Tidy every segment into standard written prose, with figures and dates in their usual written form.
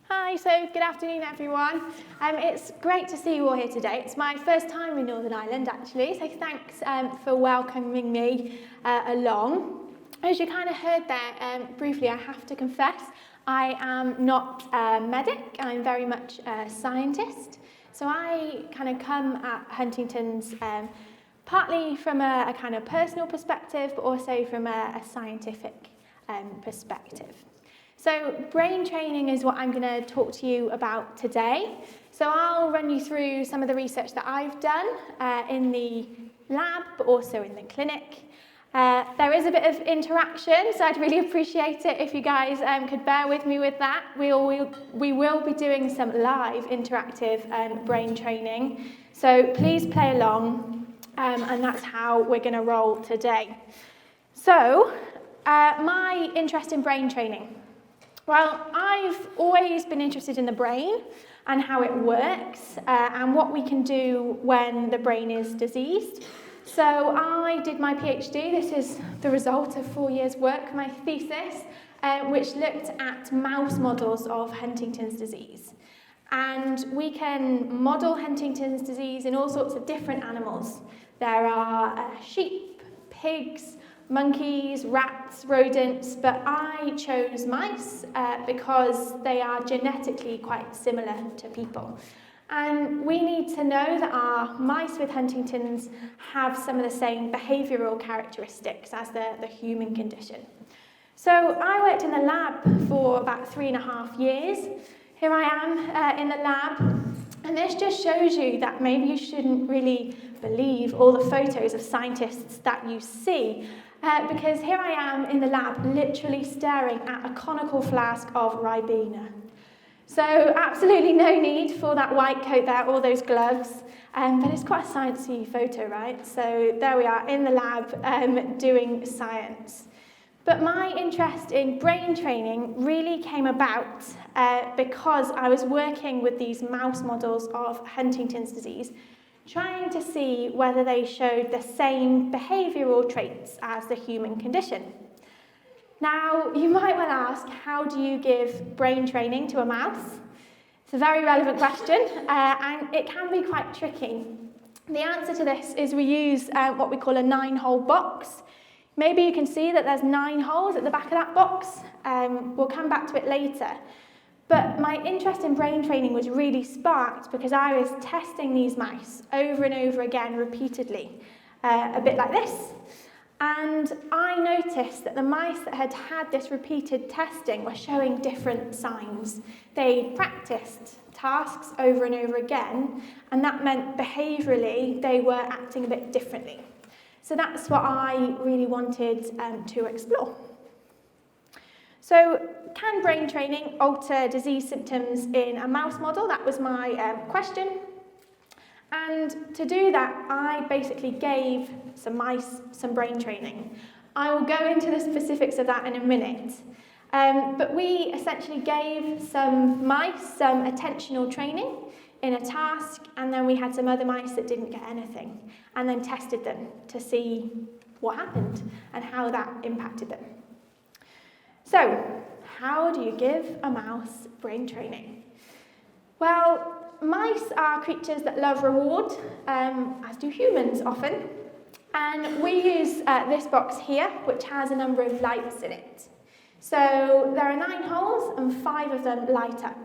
Hi, so good afternoon everyone. It's great to see you all here today. It's my first time in Northern Ireland actually, so thanks for welcoming me along. As you kind of heard there briefly, I have to confess, I am not a medic, I'm very much a scientist. So I kind of come at Huntington's partly from a kind of personal perspective, but also from a scientific perspective. So brain training is what I'm going to talk to you about today. So I'll run you through some of the research that I've done in the lab, but also in the clinic. There is a bit of interaction, so I'd really appreciate it if you guys could bear with me with that. We will be doing some live interactive brain training, so please play along, and that's how we're going to roll today. So, my interest in brain training. Well, I've always been interested in the brain and how it works and what we can do when the brain is diseased. So I did my PhD. This is the result of 4 years' work, my thesis, which looked at mouse models of Huntington's disease. And we can model Huntington's disease in all sorts of different animals. There are sheep, pigs, monkeys, rats, rodents, but I chose mice because they are genetically quite similar to people. And we need to know that our mice with Huntington's have some of the same behavioural characteristics as the human condition. So I worked in the lab for about 3.5 years. Here I am in the lab, and this just shows you that maybe you shouldn't really believe all the photos of scientists that you see. Because here I am in the lab literally staring at a conical flask of Ribena. So absolutely no need for that white coat there, or those gloves, but it's quite a sciencey photo, right? So there we are in the lab doing science. But my interest in brain training really came about because I was working with these mouse models of Huntington's disease, trying to see whether they showed the same behavioural traits as the human condition. Now, you might well ask, how do you give brain training to a mouse? It's a very relevant question, and it can be quite tricky. The answer to this is we use what we call a 9-hole box. Maybe you can see that there's 9 holes at the back of that box. We'll come back to it later. But my interest in brain training was really sparked because I was testing these mice over and over again repeatedly, a bit like this. And I noticed that the mice that had had this repeated testing were showing different signs. They practiced tasks over and over again, and that meant behaviourally they were acting a bit differently. So that's what I really wanted to explore. So, can brain training alter disease symptoms in a mouse model? That was my question. And to do that, I basically gave some mice some brain training. I will go into the specifics of that in a minute. But we essentially gave some mice some attentional training in a task, and then we had some other mice that didn't get anything, and then tested them to see what happened and how that impacted them. So, how do you give a mouse brain training? Well, mice are creatures that love reward, as do humans often. And we use this box here, which has a number of lights in it. So there are 9 holes and 5 of them light up.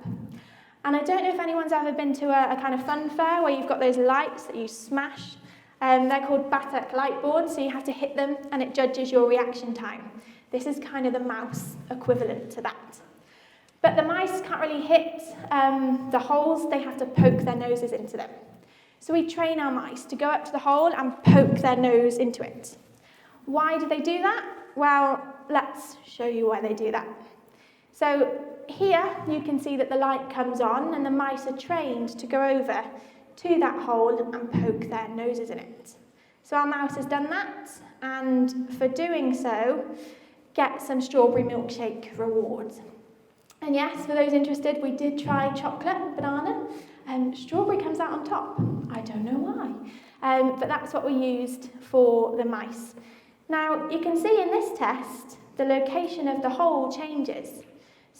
And I don't know if anyone's ever been to a kind of fun fair where you've got those lights that you smash. They're called battock light boards, so you have to hit them and it judges your reaction time. This is kind of the mouse equivalent to that. But the mice can't really hit the holes, they have to poke their noses into them. So we train our mice to go up to the hole and poke their nose into it. Why do they do that? Well, let's show you why they do that. So here you can see that the light comes on and the mice are trained to go over to that hole and poke their noses in it. So our mouse has done that, and for doing so, get some strawberry milkshake rewards. And yes, for those interested, we did try chocolate, banana, and strawberry comes out on top. I don't know why, but that's what we used for the mice. Now, you can see in this test, the location of the hole changes.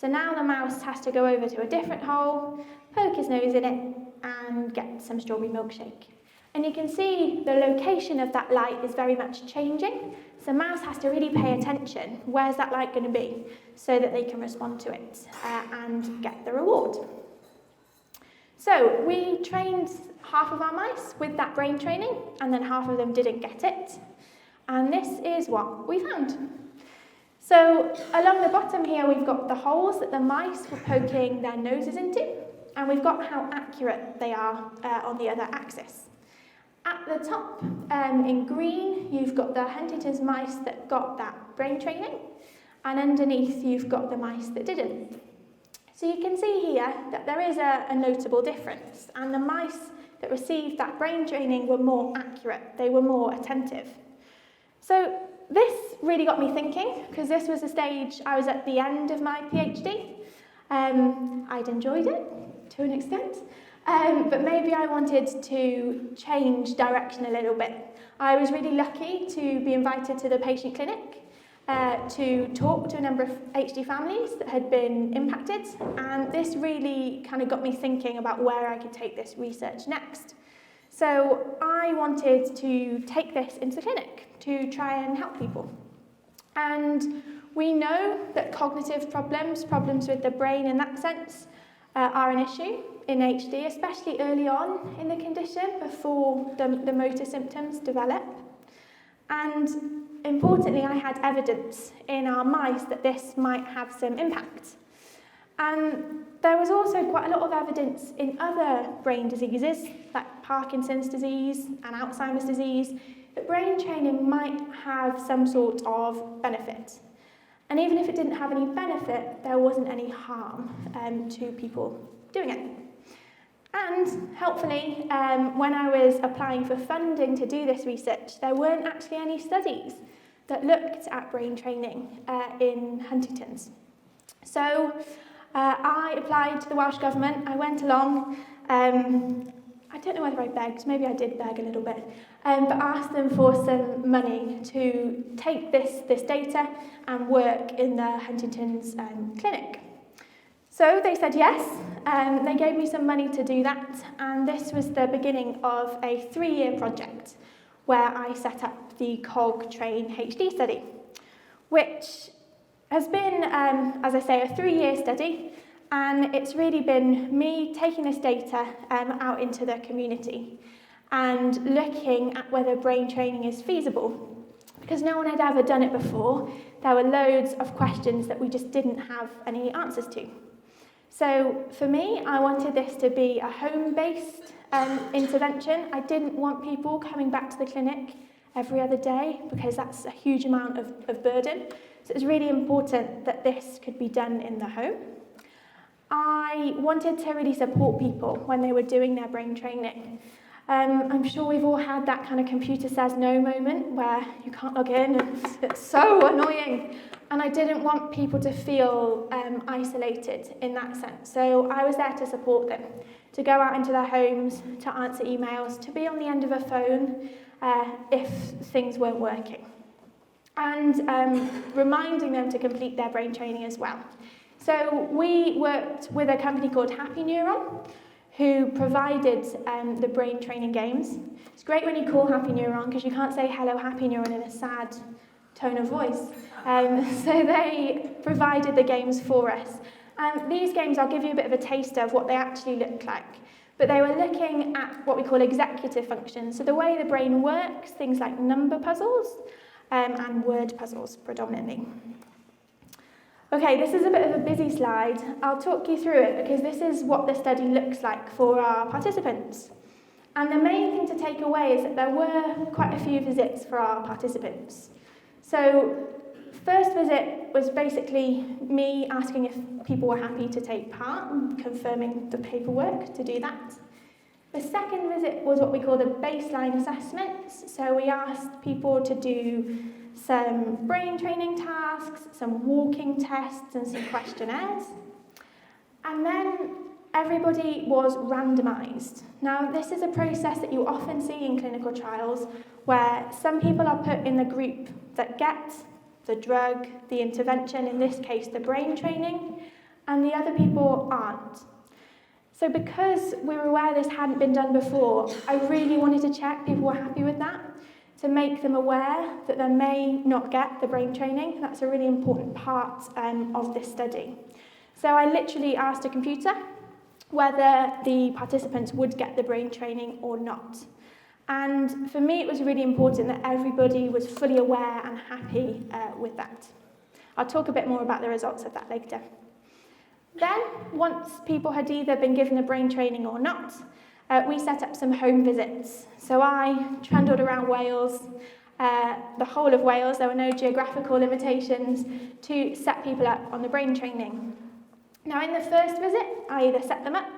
So now the mouse has to go over to a different hole, poke his nose in it, and get some strawberry milkshake. And you can see the location of that light is very much changing. So mouse has to really pay attention. Where's that light going to be? So that they can respond to it and get the reward. So we trained half of our mice with that brain training, and then half of them didn't get it. And this is what we found. So along the bottom here, we've got the holes that the mice were poking their noses into, and we've got how accurate they are on the other axis. At the top, in green, you've got the Huntington's mice that got that brain training, and underneath you've got the mice that didn't. So you can see here that there is a notable difference, and the mice that received that brain training were more accurate, they were more attentive. So this really got me thinking, because this was the stage I was at the end of my PhD. I'd enjoyed it to an extent. But maybe I wanted to change direction a little bit. I was really lucky to be invited to the patient clinic to talk to a number of HD families that had been impacted, and this really kind of got me thinking about where I could take this research next. So I wanted to take this into the clinic to try and help people. And we know that cognitive problems with the brain in that sense, are an issue in HD, especially early on in the condition before the motor symptoms develop. And importantly, I had evidence in our mice that this might have some impact. And there was also quite a lot of evidence in other brain diseases, like Parkinson's disease and Alzheimer's disease, that brain training might have some sort of benefit. And even if it didn't have any benefit, there wasn't any harm to people doing it. And helpfully, when I was applying for funding to do this research, there weren't actually any studies that looked at brain training in Huntington's. So I applied to the Welsh Government. I went along. I don't know whether I begged, maybe I did beg a little bit, but asked them for some money to take this data and work in the Huntington's clinic. So they said yes, they gave me some money to do that, and this was the beginning of a 3-year project where I set up the COG Train HD study, which has been, as I say, a 3-year study. And it's really been me taking this data out into the community and looking at whether brain training is feasible. Because no one had ever done it before, there were loads of questions that we just didn't have any answers to. So for me, I wanted this to be a home-based intervention. I didn't want people coming back to the clinic every other day because that's a huge amount of burden. So it was really important that this could be done in the home. I wanted to really support people when they were doing their brain training. I'm sure we've all had that kind of computer says no moment where you can't log in and it's so annoying. And I didn't want people to feel isolated in that sense. So I was there to support them, to go out into their homes, to answer emails, to be on the end of a phone if things weren't working. And reminding them to complete their brain training as well. So we worked with a company called Happy Neuron, who provided the brain training games. It's great when you call Happy Neuron because you can't say hello Happy Neuron in a sad tone of voice. So they provided the games for us. These games, I'll give you a bit of a taster of what they actually look like. But they were looking at what we call executive functions. So the way the brain works, things like number puzzles and word puzzles predominantly. Okay, this is a bit of a busy slide. I'll talk you through it because this is what the study looks like for our participants. And the main thing to take away is that there were quite a few visits for our participants. So first visit was basically me asking if people were happy to take part and confirming the paperwork to do that. The second visit was what we call the baseline assessments. So we asked people to do some brain training tasks, some walking tests and some questionnaires. And then everybody was randomised. Now this is a process that you often see in clinical trials where some people are put in the group that get the drug, the intervention, in this case the brain training, and the other people aren't. So because we were aware this hadn't been done before, I really wanted to check people were happy with that, to make them aware that they may not get the brain training. That's a really important part of this study. So I literally asked a computer whether the participants would get the brain training or not. And for me, it was really important that everybody was fully aware and happy with that. I'll talk a bit more about the results of that later. Then, once people had either been given the brain training or not, we set up some home visits. So I trundled around Wales, the whole of Wales. There were no geographical limitations to set people up on the brain training. Now, in the first visit, I either set them up.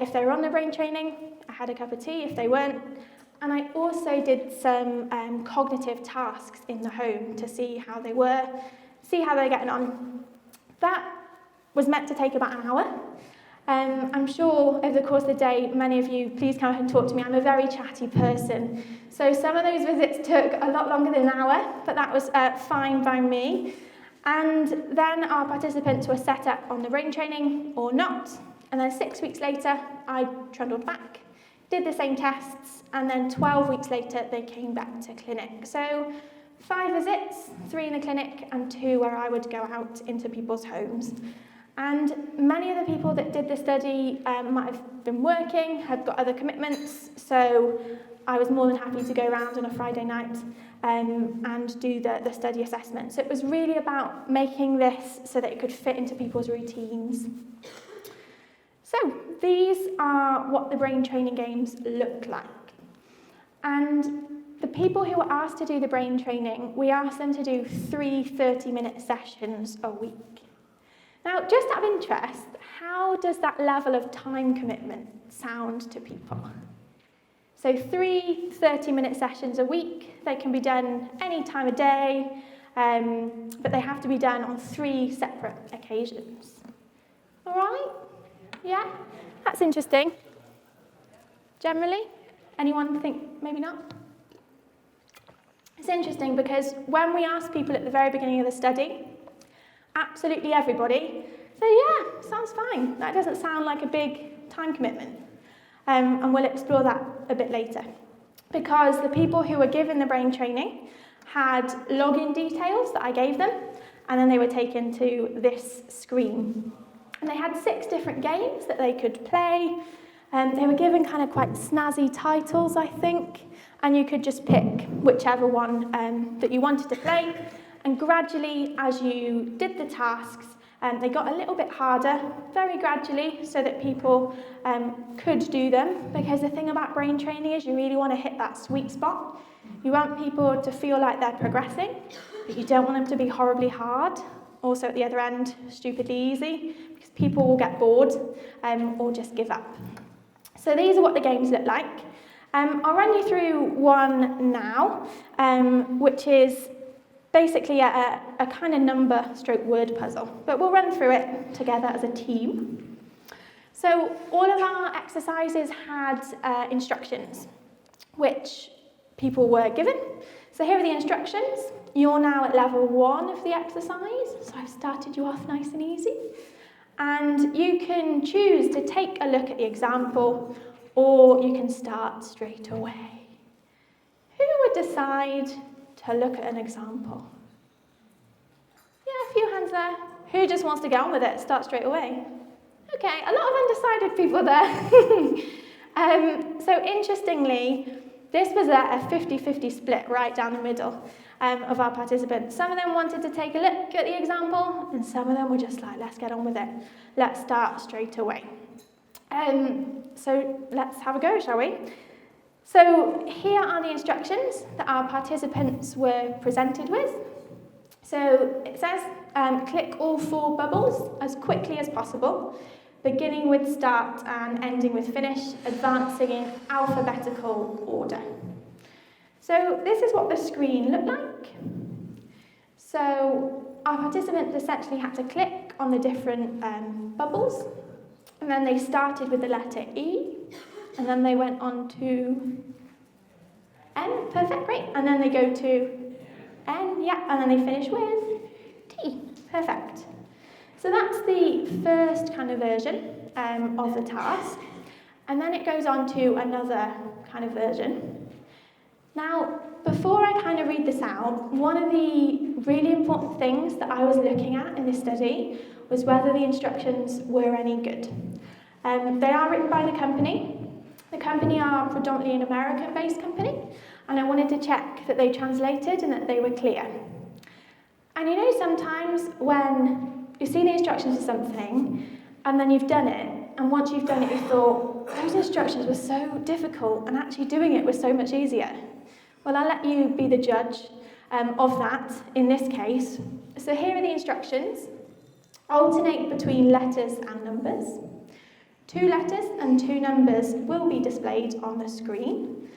If they were on the brain training, I had a cup of tea. If they weren't, and I also did some cognitive tasks in the home to see how they were, see how they're getting on. That was meant to take about an hour. I'm sure over the course of the day, many of you, please come and talk to me. I'm a very chatty person. So some of those visits took a lot longer than an hour, but that was fine by me. And then our participants were set up on the brain training or not. And then 6 weeks later, I trundled back, did the same tests, and then 12 weeks later, they came back to clinic. So 5 visits, 3 in the clinic, and 2 where I would go out into people's homes. And many of the people that did the study might have been working, had got other commitments, so I was more than happy to go around on a Friday night and do the study assessment. So it was really about making this so that it could fit into people's routines. So these are what the brain training games look like. And the people who were asked to do the brain training, we asked them to do 3 30-minute sessions a week. Now, just out of interest, how does that level of time commitment sound to people? So 3 30-minute sessions a week. They can be done any time of day, but they have to be done on 3 separate occasions. All right? Yeah? That's interesting. Generally? Anyone think maybe not? It's interesting because when we asked people at the very beginning of the study, absolutely everybody said, yeah, sounds fine. That doesn't sound like a big time commitment. And we'll explore that a bit later. Because the people who were given the brain training had login details that I gave them, and then they were taken to this screen. And they had 6 different games that they could play. They were given kind of quite snazzy titles, I think, and you could just pick whichever one that you wanted to play. And gradually, as you did the tasks, they got a little bit harder, very gradually, so that people could do them. Because the thing about brain training is you really want to hit that sweet spot. You want people to feel like they're progressing, but you don't want them to be horribly hard. Also at the other end, stupidly easy, because people will get bored or just give up. So these are what the games look like. I'll run you through one now, which is basically a kind of number/word puzzle, but we'll run through it together as a team. So all of our exercises had instructions, which people were given. So here are the instructions. You're now at level 1 of the exercise, so I've started you off nice and easy. And you can choose to take a look at the example, or you can start straight away. Who would decide to look at an example? Yeah, a few hands there. Who just wants to get on with it, start straight away? Okay, a lot of undecided people there. So interestingly, this was a 50-50 split right down the middle of our participants. Some of them wanted to take a look at the example, and some of them were just like, let's get on with it. Let's start straight away. So let's have a go, shall we? So here are the instructions that our participants were presented with. So it says, click all 4 bubbles as quickly as possible, beginning with start and ending with finish, advancing in alphabetical order. So this is what the screen looked like. So our participants essentially had to click on the different bubbles, and then they started with the letter E, and then they went on to N, perfect, great, and then they go to N, yeah, and then they finish with T, perfect. So that's the first kind of version of the task. And then it goes on to another kind of version. Now, before I kind of read this out, one of the really important things that I was looking at in this study was whether the instructions were any good. They are written by the company. The company are predominantly an American-based company, and I wanted to check that they translated and that they were clear. And you know, sometimes when you see the instructions for something, and then you've done it, and once you've done it, you thought, those instructions were so difficult, and actually doing it was so much easier. Well, I'll let you be the judge of that in this case. So here are the instructions. Alternate between letters and numbers. 2 letters and 2 numbers will be displayed on the screen.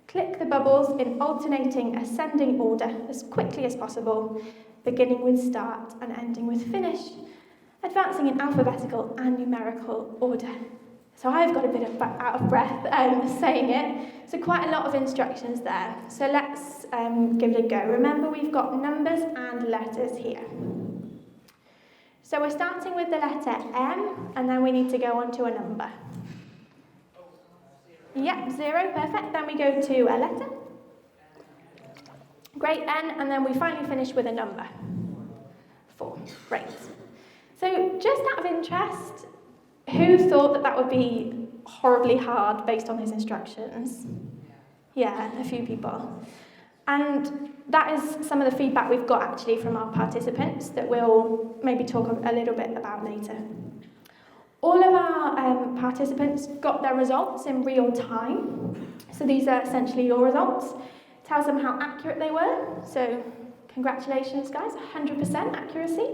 Click the bubbles in alternating ascending order as quickly as possible, beginning with start and ending with finish, advancing in alphabetical and numerical order. So I've got a bit out of breath saying it, so quite a lot of instructions there. So let's give it a go. Remember, we've got numbers and letters here. So we're starting with the letter M, and then we need to go on to a number. Yep, 0, perfect. Then we go to a letter. Great, N, and then we finally finish with a number. 4, great. So just out of interest, who thought that that would be horribly hard based on his instructions? Yeah, a few people. And that is some of the feedback we've got actually from our participants that we'll maybe talk a little bit about later. All of our participants got their results in real time. So these are essentially your results. It tells them how accurate they were. So congratulations, guys, 100% accuracy.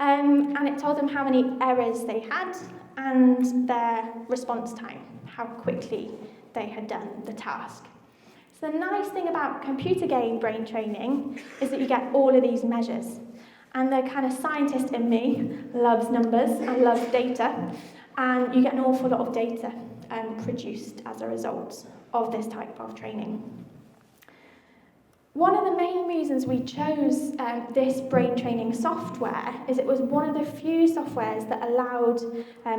And it told them how many errors they had and their response time, how quickly they had done the task. So the nice thing about computer game brain training is that you get all of these measures. And the kind of scientist in me loves numbers and loves data, and you get an awful lot of data produced as a result of this type of training. One of the main reasons we chose this brain training software is it was one of the few softwares that allowed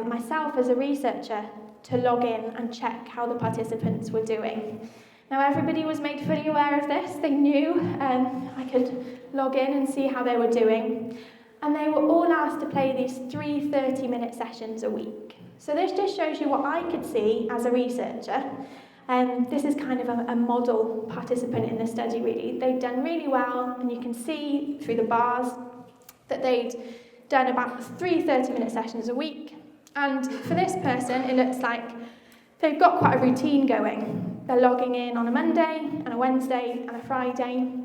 myself as a researcher to log in and check how the participants were doing. Now, everybody was made fully aware of this. They knew I could log in and see how they were doing. And they were all asked to play these 3 30-minute sessions a week. So this just shows you what I could see as a researcher. This is kind of a model participant in the study, really. They'd done really well, and you can see through the bars that they'd done about 3 30-minute sessions a week. And for this person, it looks like they've got quite a routine going. They're logging in on a Monday, and a Wednesday, and a Friday,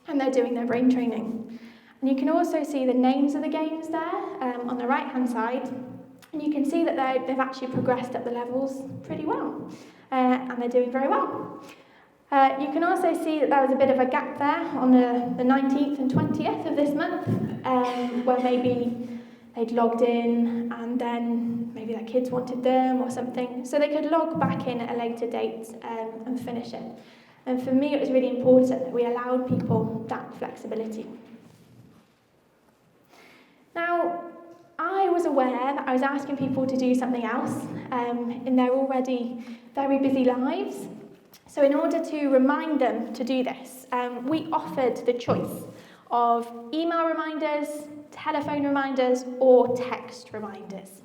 and they're doing their brain training. And you can also see the names of the games there on the right-hand side, and you can see that they've actually progressed up the levels pretty well, and they're doing very well. You can also see that there was a bit of a gap there on the 19th and 20th of this month, where maybe they'd logged in and then maybe their kids wanted them or something. So they could log back in at a later date and finish it. And for me, it was really important that we allowed people that flexibility. Now, I was aware that I was asking people to do something else in their already very busy lives. So in order to remind them to do this, we offered the choice of email reminders, telephone reminders, or text reminders.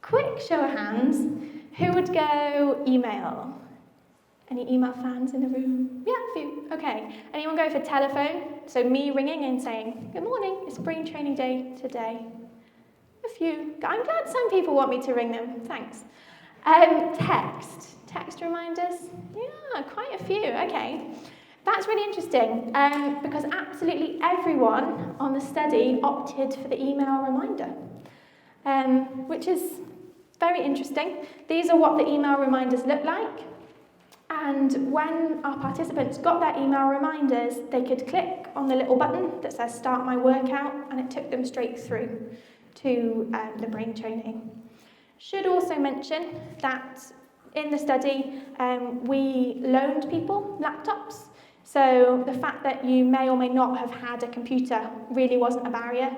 Quick show of hands, who would go email? Any email fans in the room? Yeah, a few. Okay. Anyone go for telephone? So me ringing and saying, good morning, it's brain training day today. A few. I'm glad some people want me to ring them. Thanks. Text reminders? Yeah, quite a few. Okay. That's really interesting because absolutely everyone on the study opted for the email reminder, which is very interesting. These are what the email reminders look like. And when our participants got their email reminders, they could click on the little button that says Start My Workout, and it took them straight through to the brain training. Should also mention that in the study, we loaned people laptops. So the fact that you may or may not have had a computer really wasn't a barrier.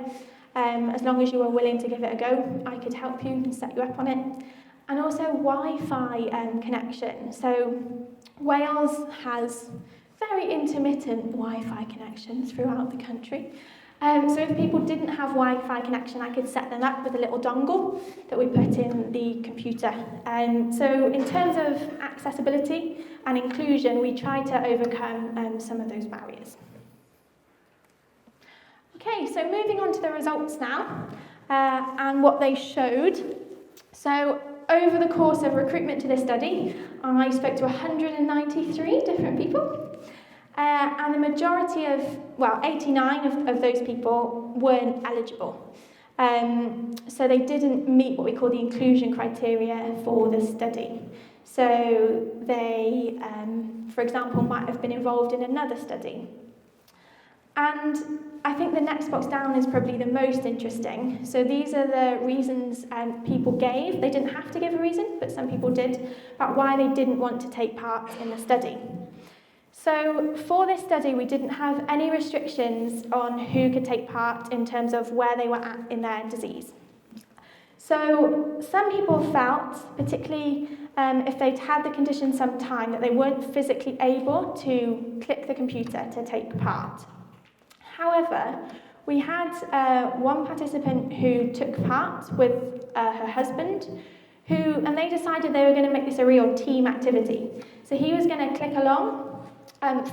As long as you were willing to give it a go, I could help you and set you up on it. And also Wi-Fi connection. So Wales has very intermittent Wi-Fi connections throughout the country. So if people didn't have Wi-Fi connection, I could set them up with a little dongle that we put in the computer. So in terms of accessibility and inclusion, we try to overcome some of those barriers. Okay, so moving on to the results now, and what they showed. So over the course of recruitment to this study, I spoke to 193 different people. And the majority of, 89 of those people weren't eligible. So they didn't meet what we call the inclusion criteria for the study. So they, for example, might have been involved in another study. And I think the next box down is probably the most interesting. So these are the reasons people gave. They didn't have to give a reason, but some people did, about why they didn't want to take part in the study. So for this study, we didn't have any restrictions on who could take part in terms of where they were at in their disease. So some people felt, particularly if they'd had the condition some time, that they weren't physically able to click the computer to take part. However, we had one participant who took part with her husband, and they decided they were going to make this a real team activity. So he was going to click along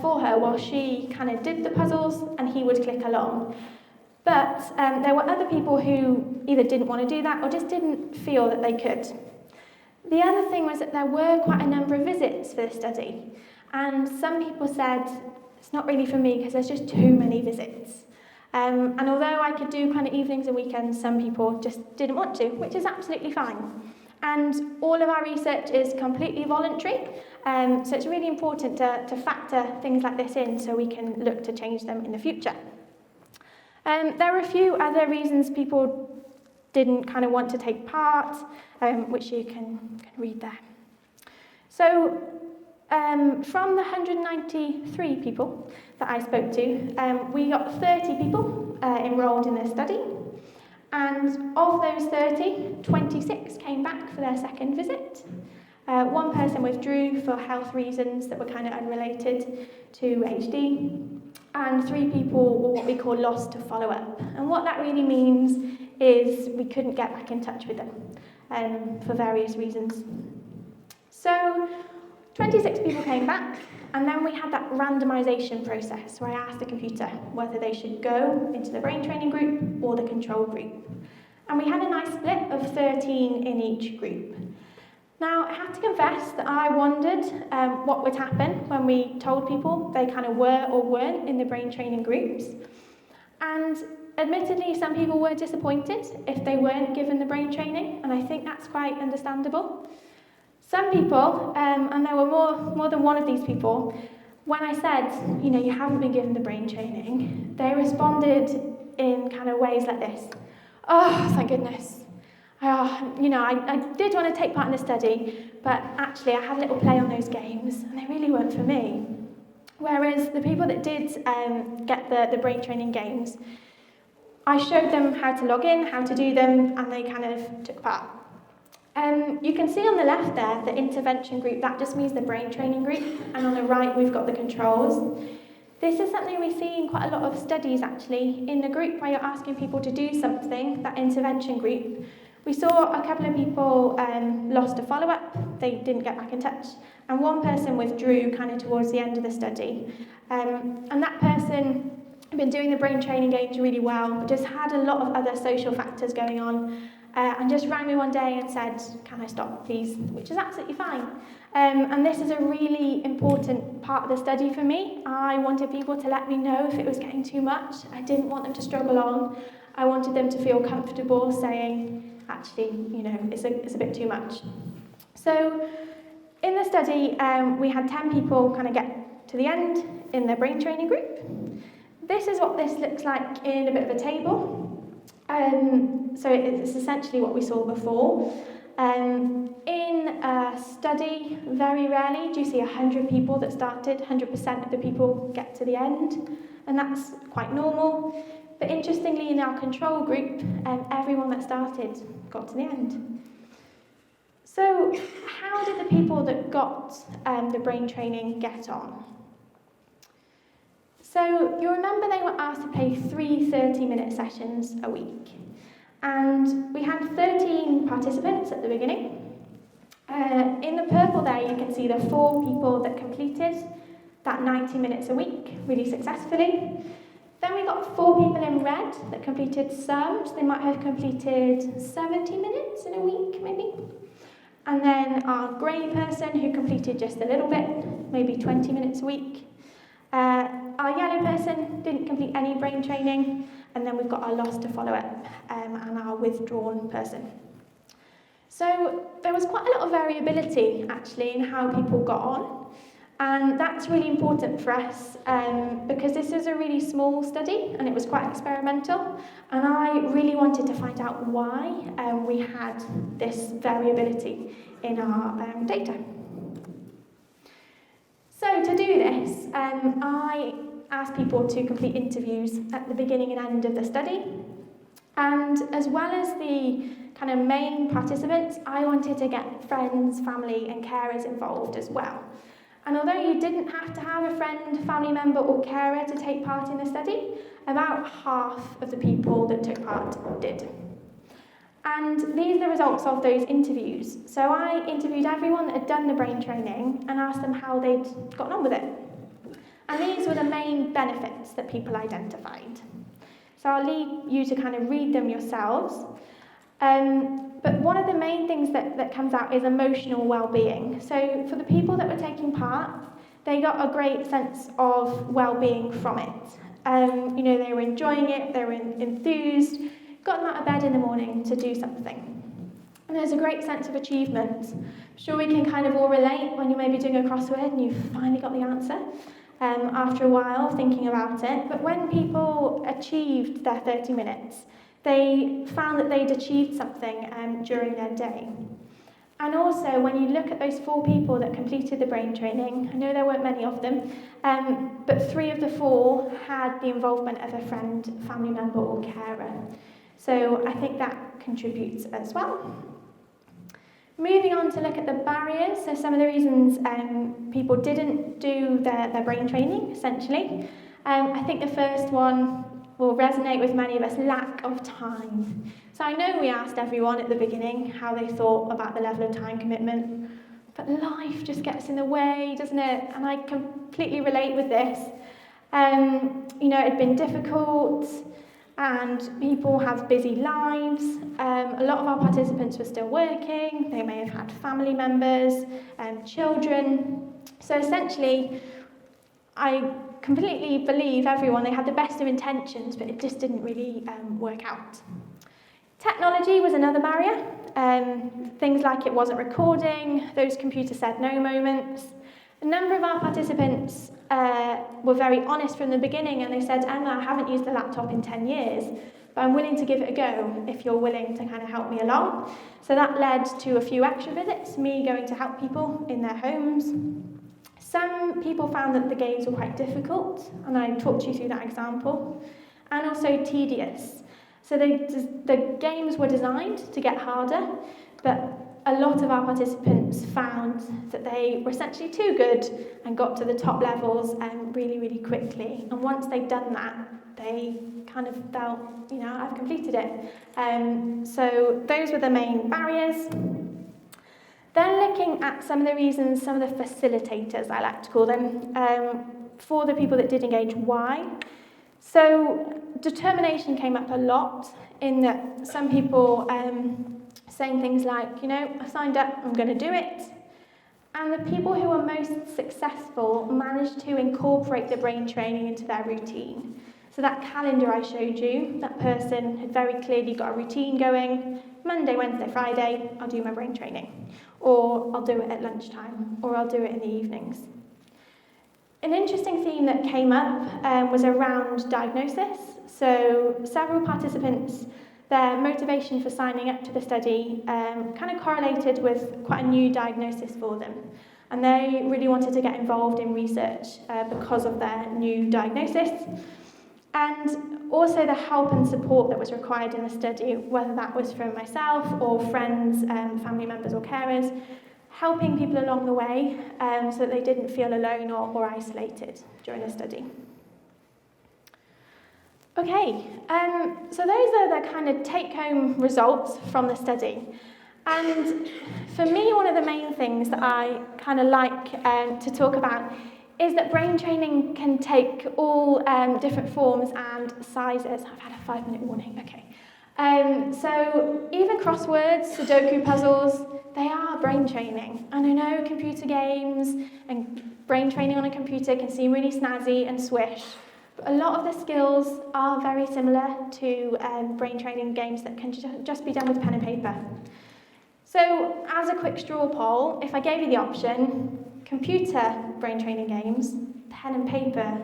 for her while she kind of did the puzzles, and he would click along. But there were other people who either didn't want to do that or just didn't feel that they could. The other thing was that there were quite a number of visits for this study, and some people said, it's not really for me because there's just too many visits. And although I could do kind of evenings and weekends, some people just didn't want to, which is absolutely fine. And all of our research is completely voluntary, so it's really important to factor things like this in so we can look to change them in the future. There are a few other reasons people didn't kind of want to take part, which you can read there. So from the 193 people that I spoke to, we got 30 people enrolled in this study. And of those 30, 26 came back for their second visit. One person withdrew for health reasons that were kind of unrelated to HD. And 3 people were what we call lost to follow-up. And what that really means is we couldn't get back in touch with them for various reasons. So 26 people came back, and then we had that randomization process where I asked the computer whether they should go into the brain training group or the control group. And we had a nice split of 13 in each group. Now, I have to confess that I wondered what would happen when we told people they kind of were or weren't in the brain training groups. And admittedly, some people were disappointed if they weren't given the brain training, and I think that's quite understandable. Some people, and there were more than one of these people, when I said, you haven't been given the brain training, they responded in kind of ways like this. Oh, thank goodness. I did want to take part in the study, but actually I had a little play on those games, and they really weren't for me. Whereas the people that did get the brain training games, I showed them how to log in, how to do them, and they kind of took part. You can see on the left there, the intervention group, that just means the brain training group, and on the right we've got the controls. This is something we see in quite a lot of studies actually. In the group where you're asking people to do something, that intervention group, we saw a couple of people lost to follow-up, they didn't get back in touch, and one person withdrew kind of towards the end of the study. And that person had been doing the brain training games really well, but just had a lot of other social factors going on, and just rang me one day and said, can I stop please, which is absolutely fine. And this is a really important part of the study for me. I wanted people to let me know if it was getting too much. I didn't want them to struggle on. I wanted them to feel comfortable saying, actually, it's a bit too much. So in the study, we had 10 people kind of get to the end in their brain training group. This is what this looks like in a bit of a table. So it's essentially what we saw before. In a study, very rarely do you see 100 people that started, 100% of the people get to the end, and that's quite normal. But interestingly, in our control group, everyone that started got to the end. So how did the people that got the brain training get on? So you'll remember they were asked to play 3 30-minute sessions a week. And we had 13 participants at the beginning. In the purple there, you can see the 4 people that completed that 90 minutes a week really successfully. Then we got 4 people in red that completed some, so they might have completed 70 minutes in a week, maybe. And then our grey person who completed just a little bit, maybe 20 minutes a week. Our yellow person didn't complete any brain training, and then we've got our lost to follow-up and our withdrawn person. So there was quite a lot of variability, actually, in how people got on. And that's really important for us because this is a really small study and it was quite experimental. And I really wanted to find out why we had this variability in our data. So to do this, I asked people to complete interviews at the beginning and end of the study. And as well as the kind of main participants, I wanted to get friends, family and carers involved as well. And although you didn't have to have a friend, family member or carer to take part in the study, about half of the people that took part did. And these are the results of those interviews. So I interviewed everyone that had done the brain training and asked them how they'd gotten on with it. And these were the main benefits that people identified. So I'll leave you to kind of read them yourselves. But one of the main things that comes out is emotional well-being. So for the people that were taking part, they got a great sense of well-being from it. They were enjoying it, they were enthused, got them out of bed in the morning to do something. And there's a great sense of achievement. I'm sure we can kind of all relate when you're maybe doing a crossword and you've finally got the answer after a while thinking about it. But when people achieved their 30 minutes, they found that they'd achieved something during their day. And also, when you look at those 4 people that completed the brain training, I know there weren't many of them, but 3 of the 4 had the involvement of a friend, family member or carer. So I think that contributes as well. Moving on to look at the barriers, so some of the reasons people didn't do their brain training, essentially. I think the first one will resonate with many of us, lack of time. So I know we asked everyone at the beginning how they thought about the level of time commitment, but life just gets in the way, doesn't it? And I completely relate with this. It had been difficult, and people have busy lives. A lot of our participants were still working, they may have had family members, children. So essentially, I completely believe everyone, they had the best of intentions, but it just didn't really work out. Technology was another barrier. Things like it wasn't recording, those computer said no moments. A number of our participants were very honest from the beginning and they said, Emma, I haven't used the laptop in 10 years, but I'm willing to give it a go if you're willing to kind of help me along. So that led to a few extra visits, me going to help people in their homes. Some people found that the games were quite difficult, and I talked you through that example, and also tedious. So the games were designed to get harder, but a lot of our participants found that they were essentially too good and got to the top levels really, really quickly. And once they'd done that, they kind of felt, I've completed it. So those were the main barriers. Then looking at some of the reasons, some of the facilitators, I like to call them, for the people that did engage, why? So determination came up a lot in that some people saying things like, I signed up, I'm going to do it. And the people who were most successful managed to incorporate the brain training into their routine. So that calendar I showed you, that person had very clearly got a routine going. Monday, Wednesday, Friday, I'll do my brain training. Or I'll do it at lunchtime, or I'll do it in the evenings. An interesting theme that came up was around diagnosis. So several participants, their motivation for signing up to the study kind of correlated with quite a new diagnosis for them. And they really wanted to get involved in research because of their new diagnosis. and also the help and support that was required in the study, whether that was from myself or friends, family members or carers, helping people along the way so that they didn't feel alone or isolated during the study. Okay, so those are the kind of take-home results from the study. And for me, one of the main things that I kind of like to talk about is that brain training can take all different forms and sizes. I've had a 5-minute warning, okay. So even crosswords, Sudoku puzzles, they are brain training. And I know computer games and brain training on a computer can seem really snazzy and swish, but a lot of the skills are very similar to brain training games that can just be done with pen and paper. So as a quick straw poll, if I gave you the option, computer brain training games, pen and paper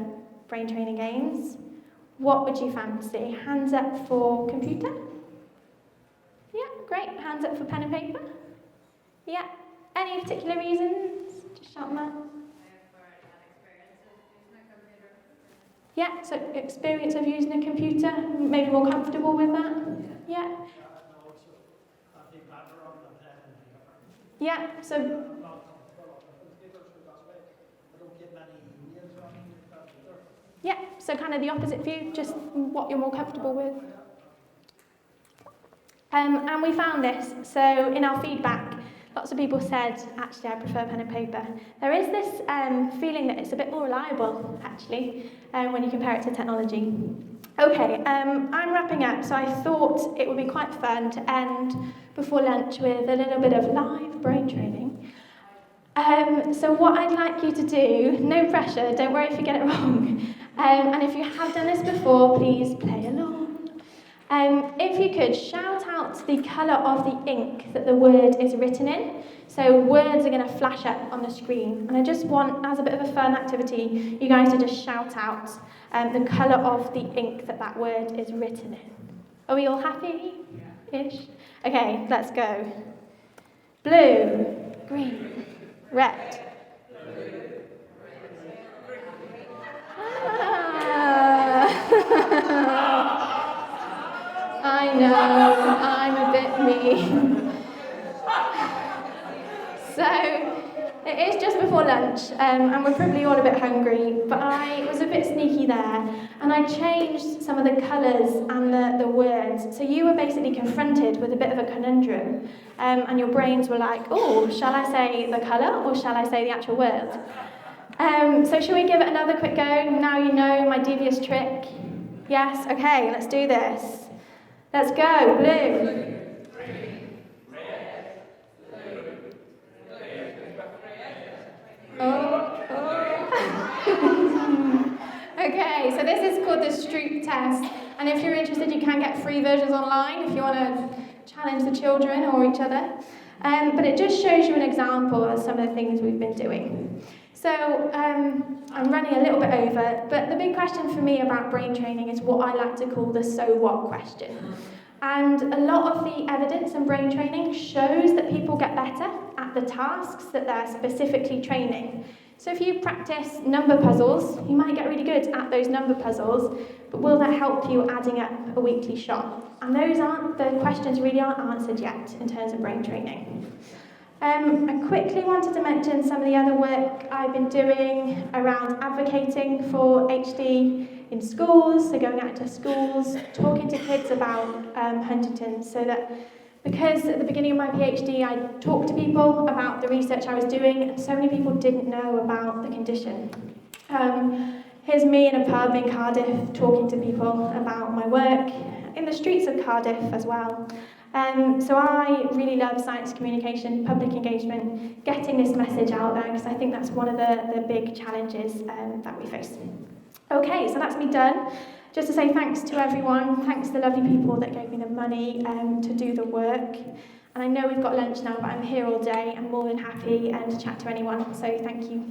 brain training games, what would you fancy? Hands up for computer? Yeah, great. Hands up for pen and paper? Yeah. Any particular reasons? Just shout them out. Yeah, so experience of using a computer, maybe more comfortable with that? Yeah. Yeah, so yeah, so kind of the opposite view, just what you're more comfortable with. And we found this, so in our feedback, lots of people said, actually, I prefer pen and paper. There is this feeling that it's a bit more reliable, actually, when you compare it to technology. Okay, I'm wrapping up, so I thought it would be quite fun to end before lunch with a little bit of live brain training. So what I'd like you to do, no pressure, don't worry if you get it wrong, and if you have done this before, please play along. If you could, shout out the colour of the ink that the word is written in. So words are going to flash up on the screen. And I just want, as a bit of a fun activity, you guys to just shout out the colour of the ink that that word is written in. Are we all happy-ish? Okay, let's go. Blue, green, red. I know, I'm a bit mean. So, it is just before lunch, and we're probably all a bit hungry, but I was a bit sneaky there, and I changed some of the colours and the words, so you were basically confronted with a bit of a conundrum, and your brains were like, oh, shall I say the colour, or shall I say the actual word? So shall we give it another quick go? Now you know my devious trick. Yes? Okay, let's do this. Let's go. Blue. Okay, so this is called the Stroop test, and if you're interested, you can get free versions online if you want to challenge the children or each other. But it just shows you an example of some of the things we've been doing. So I'm running a little bit over, but the big question for me about brain training is what I like to call the so what question. And a lot of the evidence in brain training shows that people get better at the tasks that they're specifically training. So if you practice number puzzles, you might get really good at those number puzzles, but will that help you adding up a weekly shot? And the questions really aren't answered yet in terms of brain training. I quickly wanted to mention some of the other work I've been doing around advocating for HD in schools, so going out to schools, talking to kids about Huntington's, so that because at the beginning of my PhD I talked to people about the research I was doing, and so many people didn't know about the condition. Here's me in a pub in Cardiff talking to people about my work, in the streets of Cardiff as well. So I really love science communication, public engagement, getting this message out there, because I think that's one of the big challenges that we face. Okay, so that's me done. Just to say thanks to everyone, thanks to the lovely people that gave me the money to do the work. And I know we've got lunch now, but I'm here all day. I'm more than happy to chat to anyone, so thank you.